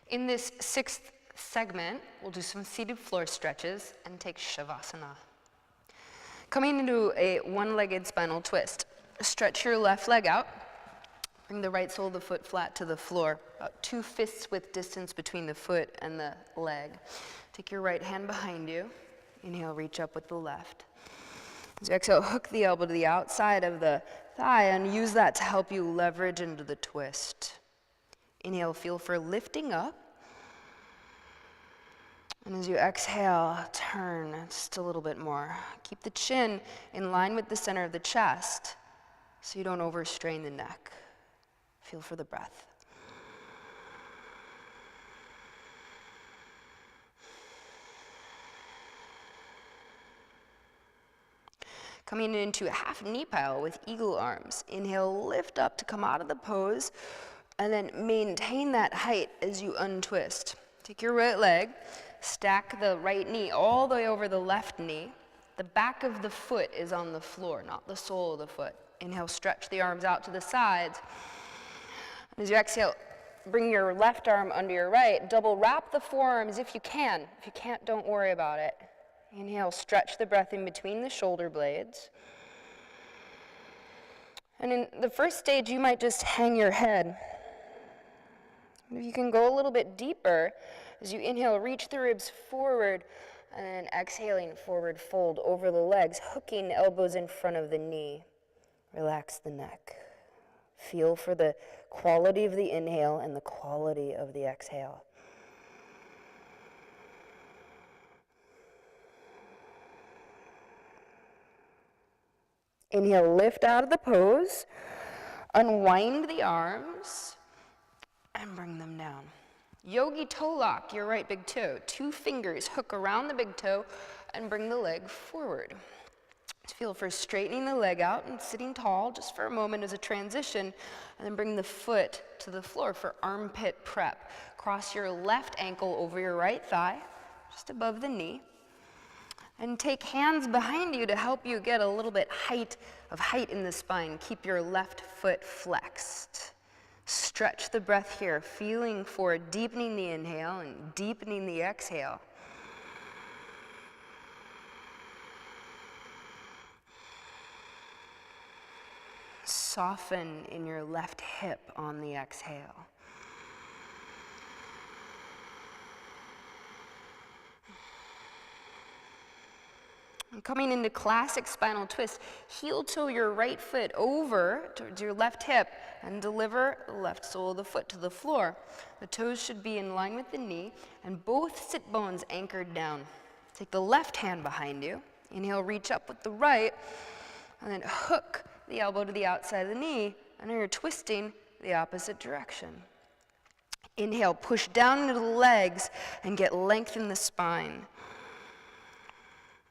In this sixth segment, we'll do some seated floor stretches and take Shavasana. Coming into a one-legged spinal twist, stretch your left leg out. Bring the right sole of the foot flat to the floor, about 2 fists width distance between the foot and the leg. Take your right hand behind you. Inhale, reach up with the left. As you exhale, hook the elbow to the outside of the thigh and use that to help you leverage into the twist. Inhale, feel for lifting up. And as you exhale, turn just a little bit more. Keep the chin in line with the center of the chest so you don't overstrain the neck. Feel for the breath. Coming into a half knee pile with eagle arms. Inhale, lift up to come out of the pose, and then maintain that height as you untwist. Take your right leg, stack the right knee all the way over the left knee. The back of the foot is on the floor, not the sole of the foot. Inhale, stretch the arms out to the sides. And as you exhale, bring your left arm under your right. Double wrap the forearms if you can. If you can't, don't worry about it. Inhale, stretch the breath in between the shoulder blades. And in the first stage, you might just hang your head. If you can go a little bit deeper, as you inhale, reach the ribs forward, and then exhaling, forward fold over the legs, hooking elbows in front of the knee. Relax the neck. Feel for the quality of the inhale and the quality of the exhale. Inhale, lift out of the pose, unwind the arms, and bring them down. Yogi toe lock your right big toe. 2 fingers hook around the big toe and bring the leg forward. Feel for straightening the leg out and sitting tall just for a moment as a transition, and then bring the foot to the floor for armpit prep. Cross your left ankle over your right thigh, just above the knee. And take hands behind you to help you get a little bit height in the spine. Keep your left foot flexed. Stretch the breath here, feeling for deepening the inhale and deepening the exhale. Soften in your left hip on the exhale. And coming into classic spinal twist, heel toe your right foot over towards your left hip and deliver the left sole of the foot to the floor. The toes should be in line with the knee and both sit bones anchored down. Take the left hand behind you. Inhale, reach up with the right, and then hook the elbow to the outside of the knee, and then you're twisting the opposite direction. Inhale, push down into the legs and get length in the spine.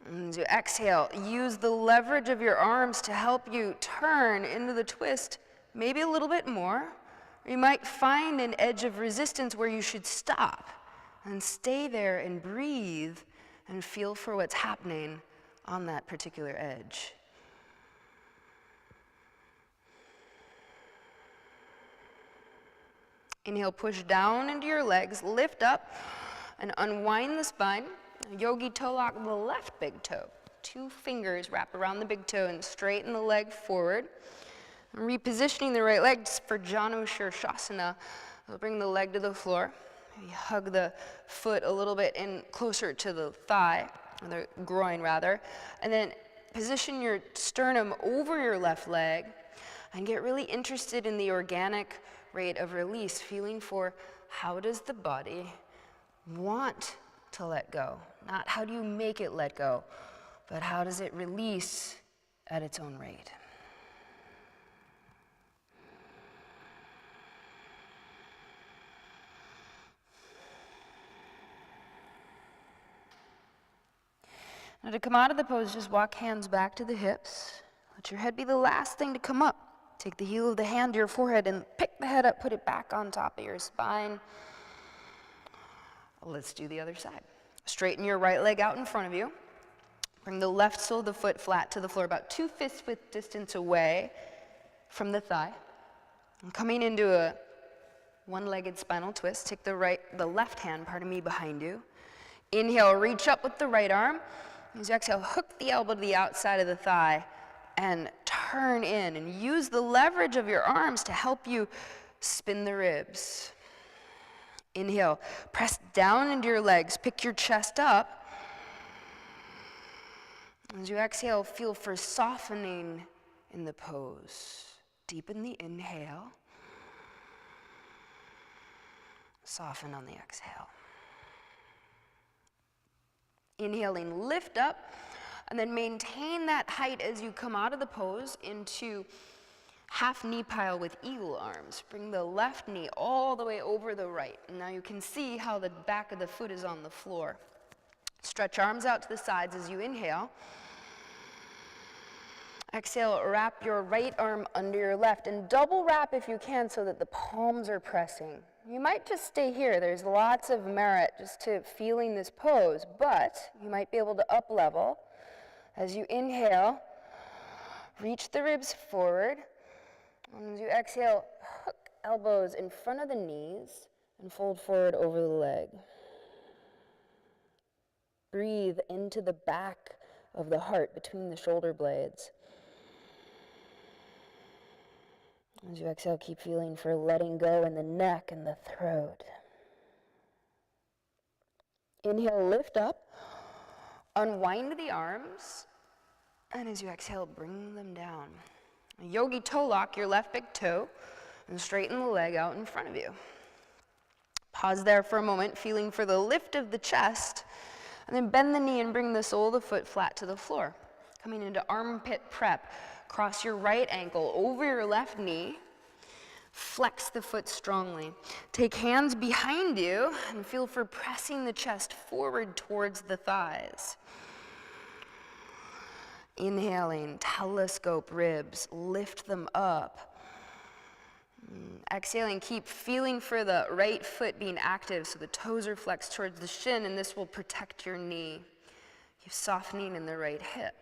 And as you exhale, use the leverage of your arms to help you turn into the twist, maybe a little bit more. Or you might find an edge of resistance where you should stop and stay there and breathe and feel for what's happening on that particular edge. Inhale, push down into your legs, lift up, and unwind the spine. Yogi toe lock the left big toe. 2 fingers wrap around the big toe and straighten the leg forward. And repositioning the right leg for Shavasana. We'll bring the leg to the floor. Maybe hug the foot a little bit in closer to the thigh, or the groin rather. And then position your sternum over your left leg and get really interested in the organic rate of release, feeling for how does the body want to let go. Not how do you make it let go, but how does it release at its own rate. Now to come out of the pose, just walk hands back to the hips. Let your head be the last thing to come up. Take the heel of the hand to your forehead and pick the head up, put it back on top of your spine. Let's do the other side. Straighten your right leg out in front of you. Bring the left sole of the foot flat to the floor, about 2 fists width distance away from the thigh. And coming into a One-legged spinal twist. Take the left hand, behind you. Inhale, reach up with the right arm. As you exhale, hook the elbow to the outside of the thigh and turn in, and use the leverage of your arms to help you spin the ribs. Inhale, press down into your legs, pick your chest up. As you exhale, feel for softening in the pose. Deepen the inhale. Soften on the exhale. Inhaling, lift up, and then maintain that height as you come out of the pose into half knee pile with eagle arms. Bring the left knee all the way over the right. And now you can see how the back of the foot is on the floor. Stretch arms out to the sides as you inhale. Exhale, wrap your right arm under your left, and double wrap if you can so that the palms are pressing. You might just stay here. There's lots of merit just to feeling this pose, but you might be able to up level. As you inhale, reach the ribs forward. And as you exhale, hook elbows in front of the knees and fold forward over the leg. Breathe into the back of the heart between the shoulder blades. As you exhale, keep feeling for letting go in the neck and the throat. Inhale, lift up, unwind the arms, and as you exhale, bring them down. Yogi toe lock your left big toe and straighten the leg out in front of you. Pause there for a moment, feeling for the lift of the chest, and then bend the knee and bring the sole of the foot flat to the floor. Coming into armpit prep. Cross your right ankle over your left knee. Flex the foot strongly. Take hands behind you and feel for pressing the chest forward towards the thighs. Inhaling, telescope ribs, lift them up. Exhaling, keep feeling for the right foot being active so the toes are flexed towards the shin, and this will protect your knee. Keep softening in the right hip.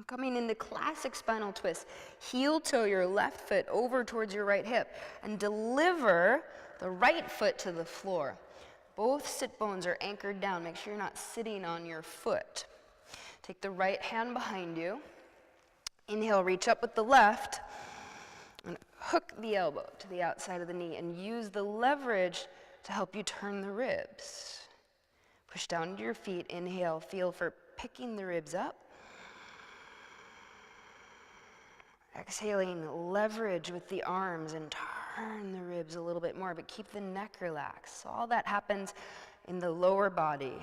Coming into classic spinal twist, heel toe your left foot over towards your right hip and deliver the right foot to the floor. Both sit bones are anchored down. Make sure you're not sitting on your foot. Take the right hand behind you. Inhale, reach up with the left and hook the elbow to the outside of the knee and use the leverage to help you turn the ribs. Push down into your feet. Inhale, feel for picking the ribs up. Exhaling, leverage with the arms and turn the ribs a little bit more, but keep the neck relaxed. All that happens in the lower body.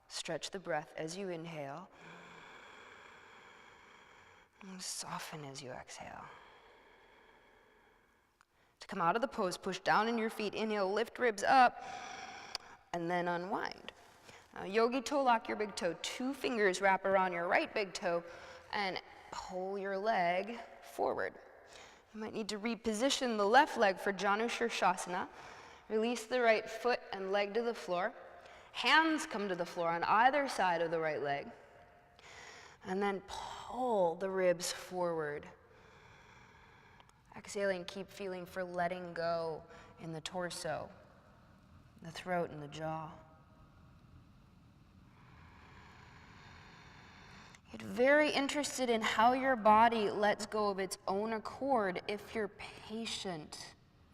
Stretch the breath as you inhale. And soften as you exhale. To come out of the pose, push down in your feet. Inhale, lift ribs up, and then unwind. Now, yogi toe lock your big toe. 2 fingers wrap around your right big toe and pull your leg forward. You might need to reposition the left leg for Shavasana. Release the right foot and leg to the floor. Hands come to the floor on either side of the right leg. And then pull the ribs forward. Exhaling, keep feeling for letting go in the torso, the throat, and the jaw. Get very interested in how your body lets go of its own accord if you're patient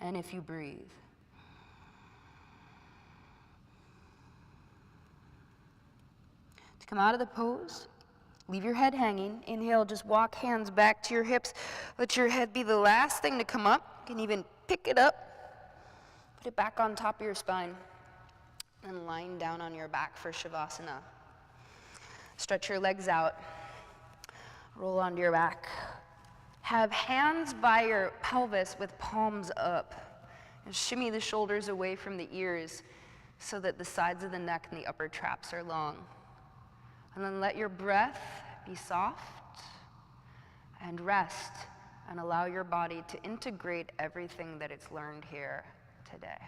and if you breathe. To come out of the pose, leave your head hanging. Inhale, just walk hands back to your hips. Let your head be the last thing to come up. You can even pick it up, put it back on top of your spine, and lying down on your back for Shavasana. Stretch your legs out. Roll onto your back. Have hands by your pelvis with palms up. And shimmy the shoulders away from the ears so that the sides of the neck and the upper traps are long. And then let your breath be soft and rest and allow your body to integrate everything that it's learned here today.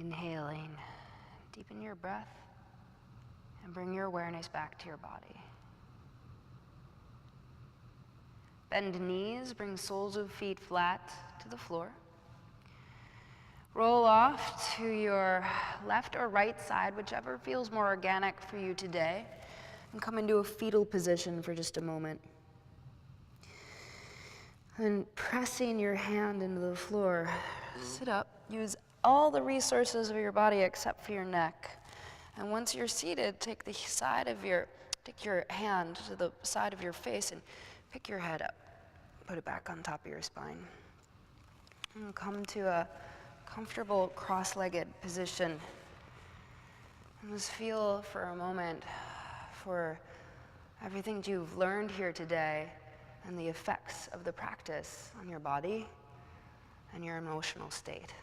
Inhaling, deepen your breath and bring your awareness back to your body. Bend knees, bring soles of feet flat to the floor. Roll off to your left or right side, whichever feels more organic for you today, and come into a fetal position for just a moment. And pressing your hand into the floor, sit up. Use all the resources of your body except for your neck. And once you're seated, take your hand to the side of your face and pick your head up. Put it back on top of your spine. And come to a comfortable cross-legged position. And just feel for a moment for everything you've learned here today and the effects of the practice on your body and your emotional state.